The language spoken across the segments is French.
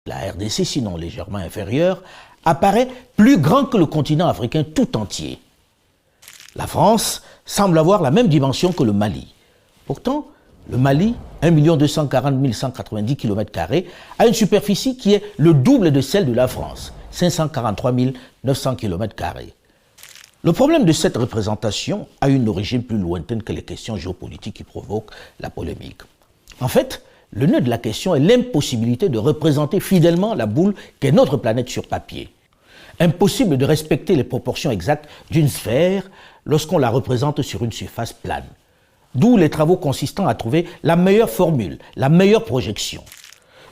la RDC, sinon légèrement inférieure, apparaît plus grand que le continent africain tout entier. La France semble avoir la même dimension que le Mali. Pourtant, le Mali, 1 240 190 km², a une superficie qui est le double de celle de la France, 543 900 km². Le problème de cette représentation a une origine plus lointaine que les questions géopolitiques qui provoquent la polémique. En fait, le nœud de la question est l'impossibilité de représenter fidèlement la boule qu'est notre planète sur papier. Impossible de respecter les proportions exactes d'une sphère lorsqu'on la représente sur une surface plane. D'où les travaux consistant à trouver la meilleure formule, la meilleure projection.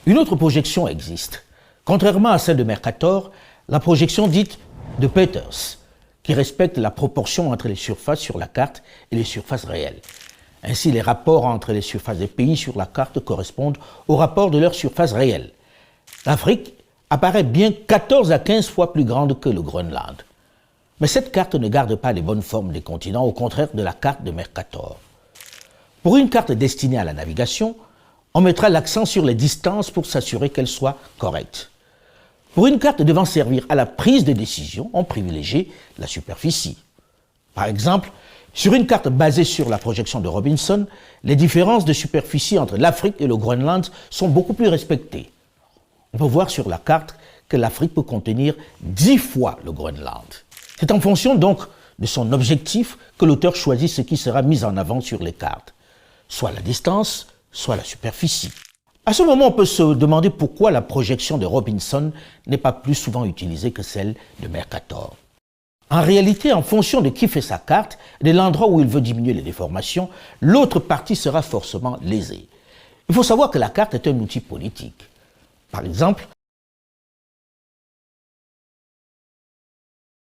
Une autre projection existe. Contrairement à celle de Mercator, la projection dite de Peters, qui respecte la proportion entre les surfaces sur la carte et les surfaces réelles. Ainsi, les rapports entre les surfaces des pays sur la carte correspondent aux rapports de leur surface réelle. L'Afrique apparaît bien 14 à 15 fois plus grande que le Groenland. Mais cette carte ne garde pas les bonnes formes des continents, au contraire de la carte de Mercator. Pour une carte destinée à la navigation, on mettra l'accent sur les distances pour s'assurer qu'elle soit correcte. Pour une carte devant servir à la prise de décision, on privilégie la superficie. Par exemple, sur une carte basée sur la projection de Robinson, les différences de superficie entre l'Afrique et le Groenland sont beaucoup plus respectées. On peut voir sur la carte que l'Afrique peut contenir 10 fois le Groenland. C'est en fonction donc de son objectif que l'auteur choisit ce qui sera mis en avant sur les cartes, soit la distance, soit la superficie. À ce moment, on peut se demander pourquoi la projection de Robinson n'est pas plus souvent utilisée que celle de Mercator. En réalité, en fonction de qui fait sa carte et de l'endroit où il veut diminuer les déformations, l'autre partie sera forcément lésée. Il faut savoir que la carte est un outil politique. Par exemple,